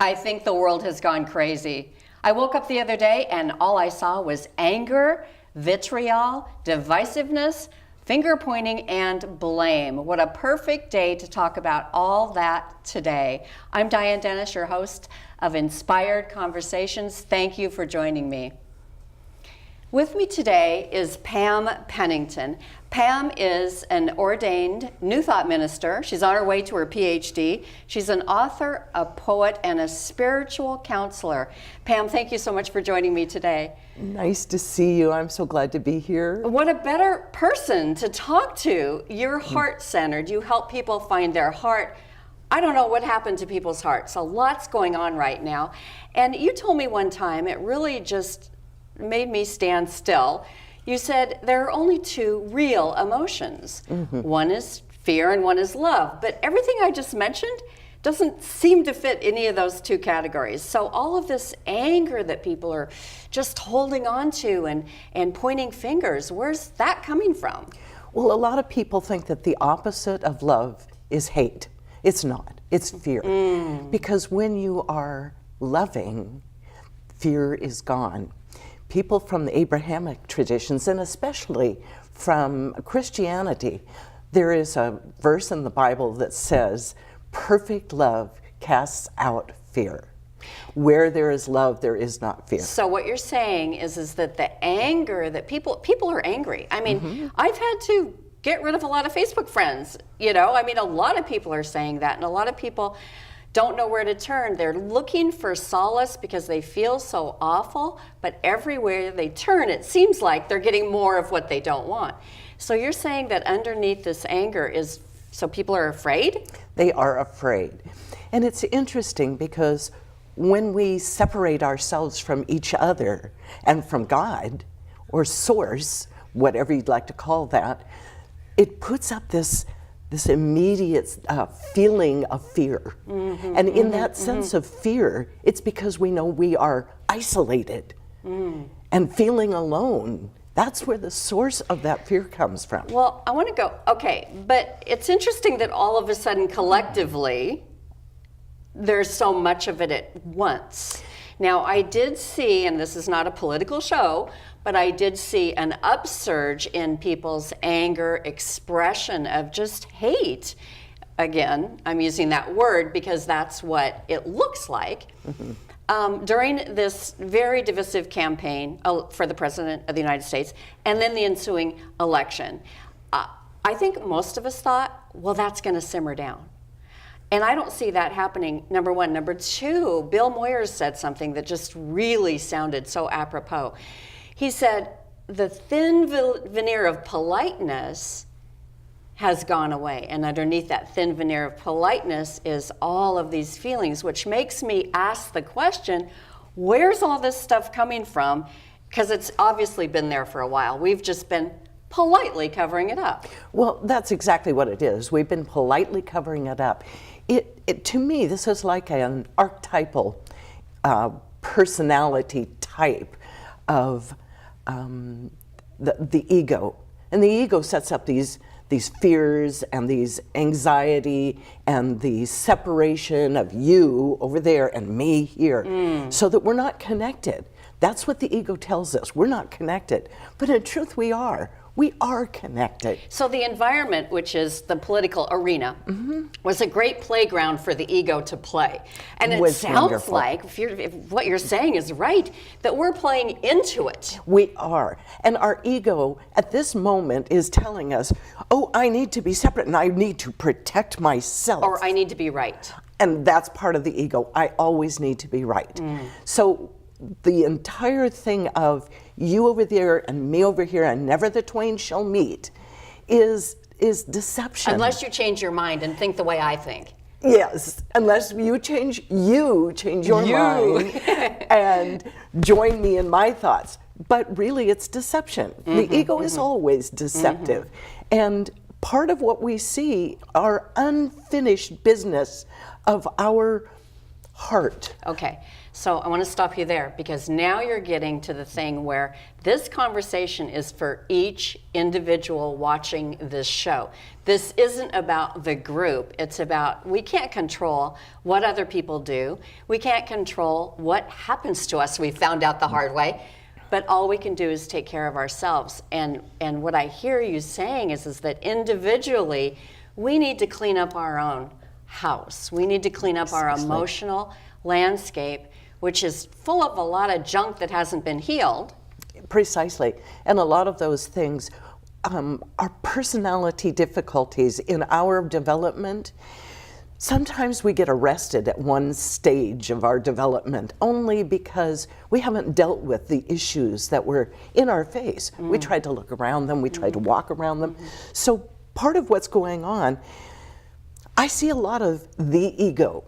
I think the world has gone crazy. I woke up the other day and all I saw was anger, vitriol, divisiveness, finger pointing, and blame. What a perfect day to talk about all that today. I'm Diane Dennis, your host of Inspired Conversations. Thank you for joining me. With me today is Pam Pennington. Pam is an ordained New Thought minister. She's on her way to her PhD. She's an author, a poet, and a spiritual counselor. Pam, thank you so much for joining me today. Nice to see you. I'm so glad to be here. What a better person to talk to. You're heart-centered. You help people find their heart. I don't know what happened to people's hearts. A lot's going on right now. And you told me one time, it really just made me stand still. You said there are only two real emotions. One is fear and one is love. But everything I just mentioned doesn't seem to fit any of those two categories. So all of this anger that people are just holding on to and pointing fingers, where's that coming from? Well, a lot of people think that the opposite of love is hate. It's not. It's fear. Because when you are loving, fear is gone. People from the Abrahamic traditions, and especially from Christianity, there is a verse in the Bible that says, perfect love casts out fear. Where there is love, there is not fear. So what you're saying is that the anger that people are angry. I mean, I've had to get rid of a lot of Facebook friends, you know? I mean, a lot of people are saying that, and a lot of people don't know where to turn. They're looking for solace because they feel so awful, but everywhere they turn, it seems like they're getting more of what they don't want. So you're saying that underneath this anger is, so people are afraid? They are afraid. And it's interesting because when we separate ourselves from each other and from God, or source, whatever you'd like to call that, it puts up this immediate feeling of fear. And in that sense of fear, it's because we know we are isolated and feeling alone. That's where the source of that fear comes from. Well, I want to go, okay, but it's interesting that all of a sudden collectively, there's so much of it at once. Now, I did see, and this is not a political show, but I did see an upsurge in people's anger, expression of just hate. Again, I'm using that word because that's what it looks like. During this very divisive campaign for the President of the United States, and then the ensuing election, I think most of us thought, well, that's going to simmer down. And I don't see that happening, number one. Number two, Bill Moyers said something that just really sounded so apropos. He said, the thin veneer of politeness has gone away. And underneath that thin veneer of politeness is all of these feelings, which makes me ask the question, where's all this stuff coming from? Because it's obviously been there for a while. We've just been politely covering it up. Well, that's exactly what it is. We've been politely covering it up. To me, this is like an archetypal personality type of the ego. And the ego sets up these fears and these anxiety and the separation of you over there and me here, so that we're not connected. That's what the ego tells us. We're not connected. But in truth, we are. We are connected. So the environment, which is the political arena, was a great playground for the ego to play. And it sounds wonderful. like, if what you're saying is right, that we're playing into it. We are. And our ego at this moment is telling us, oh, I need to be separate and I need to protect myself. Or I need to be right. And that's part of the ego. I always need to be right. So the entire thing of you over there and me over here and never the twain shall meet is deception. Unless you change your mind and think the way I think. Yes, unless you change your mind and join me in my thoughts. But really it's deception. The ego is always deceptive. And part of what we see are unfinished business of our heart. Okay, so I want to stop you there because now you're getting to the thing where this conversation is for each individual watching this show. This isn't about the group. It's about, we can't control what other people do. We can't control what happens to us. We found out the hard way. But all we can do is take care of ourselves. And what I hear you saying is that individually, we need to clean up our own house. We need to clean up our emotional landscape, which is full of a lot of junk that hasn't been healed. Precisely. And a lot of those things are personality difficulties in our development. Sometimes we get arrested at one stage of our development only because we haven't dealt with the issues that were in our face. We tried to look around them, we tried to walk around them. So part of what's going on, I see a lot of the ego.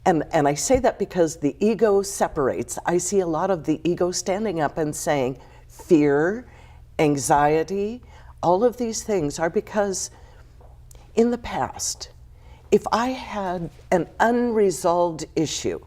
And I say that because the ego separates. I see a lot of the ego standing up and saying fear, anxiety, all of these things are because in the past, if I had an unresolved issue,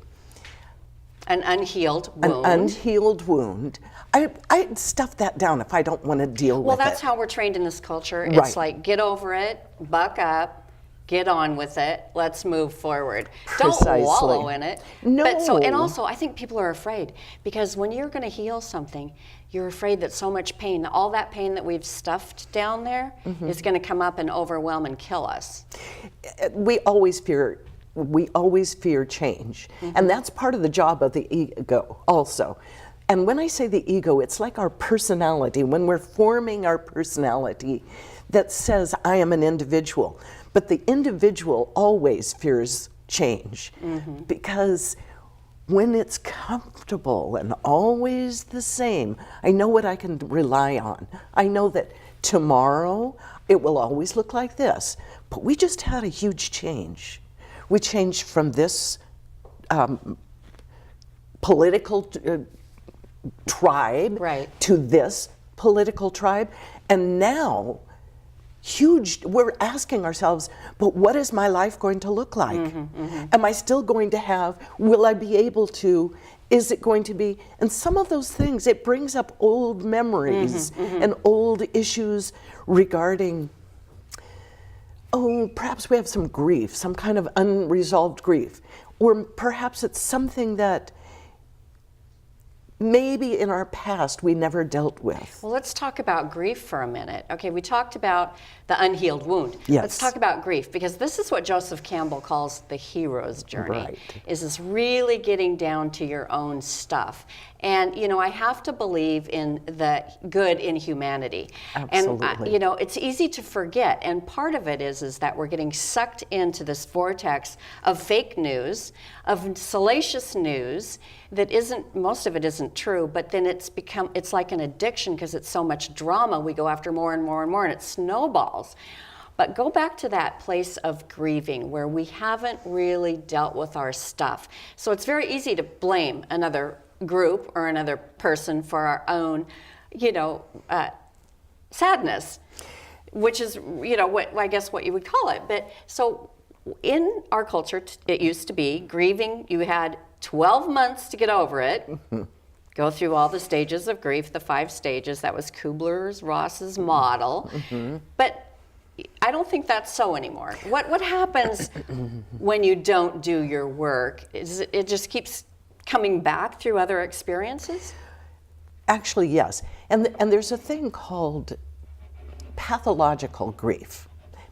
An unhealed wound. an unhealed wound, I'd stuff that down if I don't want to deal with it. Well, that's how we're trained in this culture. It's Right. like, get over it, buck up, get on with it, let's move forward. Don't Precisely. wallow in it. No. And also, I think people are afraid because when you're going to heal something, you're afraid that so much pain, all that pain that we've stuffed down there is going to come up and overwhelm and kill us. We always fear change. And that's part of the job of the ego also. And when I say the ego, it's like our personality. When we're forming our personality that says, I am an individual. But the individual always fears change because when it's comfortable and always the same, I know what I can rely on. I know that tomorrow it will always look like this. But we just had a huge change. We changed from this political tribe to this political tribe. And now, we're asking ourselves, but what is my life going to look like? Am I still going to have, will I be able to, is it going to be, and some of those things, it brings up old memories and old issues regarding, perhaps we have some grief, some kind of unresolved grief. Or perhaps it's something that maybe in our past we never dealt with. Well, let's talk about grief for a minute. Okay, we talked about the unhealed wound. Yes. Let's talk about grief because this is what Joseph Campbell calls the hero's journey. Right. Is this really getting down to your own stuff. And, I have to believe in the good in humanity. Absolutely. And, it's easy to forget. And part of it is that we're getting sucked into this vortex of fake news, of salacious news that most of it isn't true, but then it's like an addiction because it's so much drama. We go after more and more and more, and it snowballs. But go back to that place of grieving where we haven't really dealt with our stuff. So it's very easy to blame another group or another person for our own, sadness, which is, I guess what you would call it. But so in our culture, it used to be grieving. You had 12 months to get over it. Go through all the stages of grief, the 5 stages. That was Kubler-Ross's model. But I don't think that's so anymore. What happens when you don't do your work? It just keeps coming back through other experiences? Actually, yes. And there's a thing called pathological grief.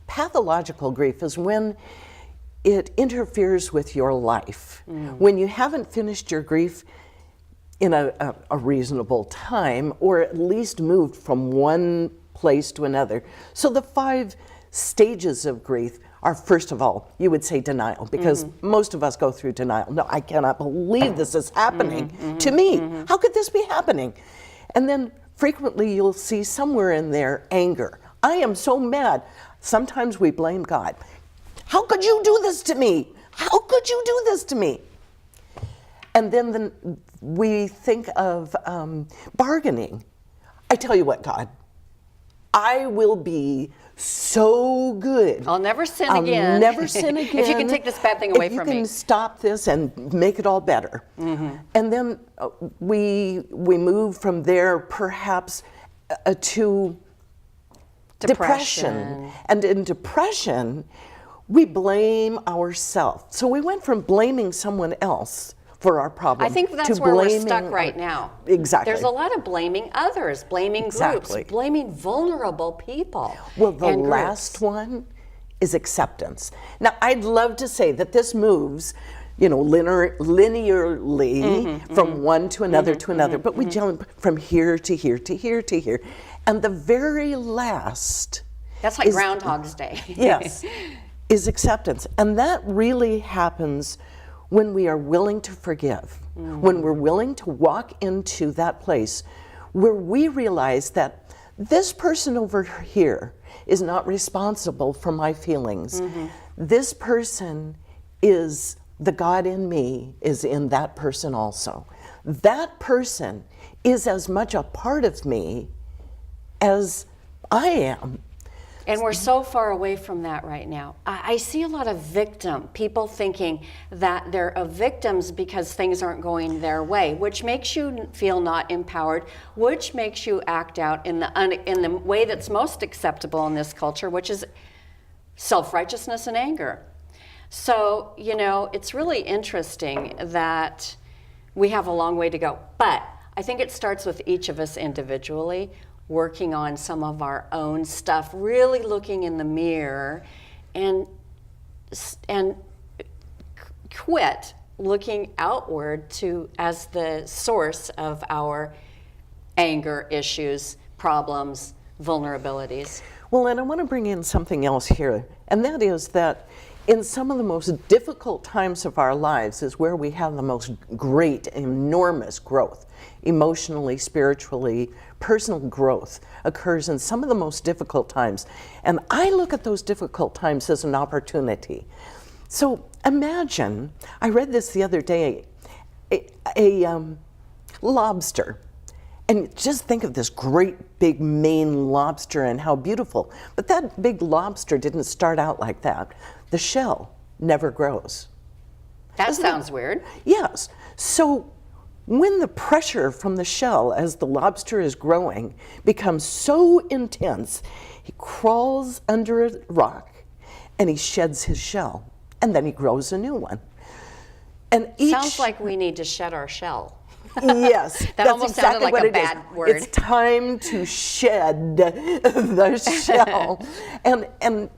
Pathological grief is when it interferes with your life. When you haven't finished your grief in a reasonable time, or at least moved from one place to another. So the 5 stages of grief are, first of all, you would say denial, because most of us go through denial. No, I cannot believe this is happening to me. How could this be happening? And then frequently you'll see somewhere in there anger. I am so mad. Sometimes we blame God. How could you do this to me? How could you do this to me? And then we think of bargaining. I tell you what, God, I will be so good. I'll never sin I'll again. never sin again. If you can take this bad thing away if from you me. can stop this and make it all better. And then we move from there perhaps to depression. And in depression, we blame ourselves. So we went from blaming someone else for our problem. I think that's to where we're blaming stuck right now. Exactly. There's a lot of blaming others, blaming Exactly. groups, blaming vulnerable people. Well, the and last groups. one is acceptance. Now, I'd love to say that this moves, linearly from one to another to another, but we jump from here to here to here to here. And the very last That's like Groundhog's Day. yes, is acceptance. And that really happens when we are willing to forgive, when we're willing to walk into that place where we realize that this person over here is not responsible for my feelings. This person is, the God in me is in that person also. That person is as much a part of me as I am. And we're so far away from that right now. I see a lot of people thinking that they're victims because things aren't going their way, which makes you feel not empowered, which makes you act out in the way that's most acceptable in this culture, which is self-righteousness and anger. So, it's really interesting that we have a long way to go. But I think it starts with each of us individually, working on some of our own stuff, really looking in the mirror and quit looking outward as the source of our anger, issues, problems, vulnerabilities. Well, and I want to bring in something else here, and that is that in some of the most difficult times of our lives is where we have the most great, enormous growth. Emotionally, spiritually, personal growth occurs in some of the most difficult times. And I look at those difficult times as an opportunity. So imagine, I read this the other day, a lobster. And just think of this great big Maine lobster and how beautiful. But that big lobster didn't start out like that. The shell never grows. That sounds weird. Yes. So when the pressure from the shell as the lobster is growing becomes so intense, he crawls under a rock and he sheds his shell, and then he grows a new one. And Sounds like we need to shed our shell. Yes, That that's almost exactly sounded like what a it is. bad word. It's time to shed the shell, and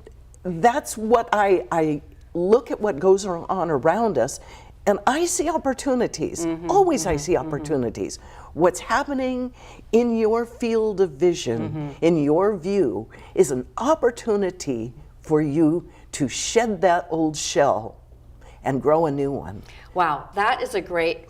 that's what I look at what goes on around us, and I see opportunities. Always, I see opportunities. What's happening in your field of vision, in your view, is an opportunity for you to shed that old shell and grow a new one. Wow, that is a great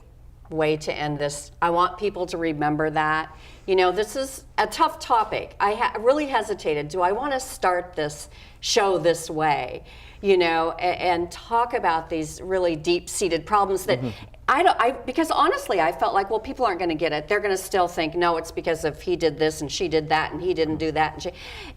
way to end this. I want people to remember that. This is a tough topic. I really hesitated. Do I want to start this show this way? And talk about these really deep-seated problems that because honestly, I felt like, well, people aren't going to get it. They're going to still think, no, it's because of he did this and she did that and he didn't do that.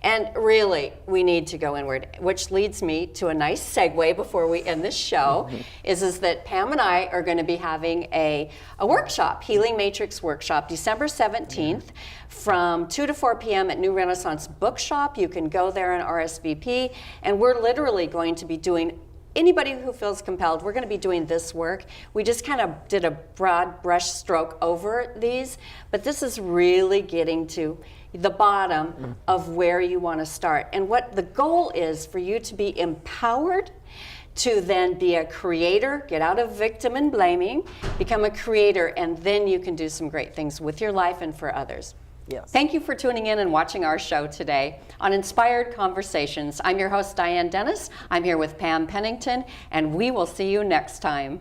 And really, we need to go inward, which leads me to a nice segue before we end this show, is that Pam and I are going to be having a workshop, Healing Matrix Workshop, December 17th from 2 to 4 p.m. at New Renaissance Bookshop. You can go there and RSVP, and we're literally going to be doing anybody who feels compelled, we're going to be doing this work. We just kind of did a broad brush stroke over these, but this is really getting to the bottom of where you want to start. And what the goal is for you to be empowered to then be a creator, get out of victim and blaming, become a creator, and then you can do some great things with your life and for others. Yes. Thank you for tuning in and watching our show today on Inspired Conversations. I'm your host, Diane Dennis. I'm here with Pam Pennington, and we will see you next time.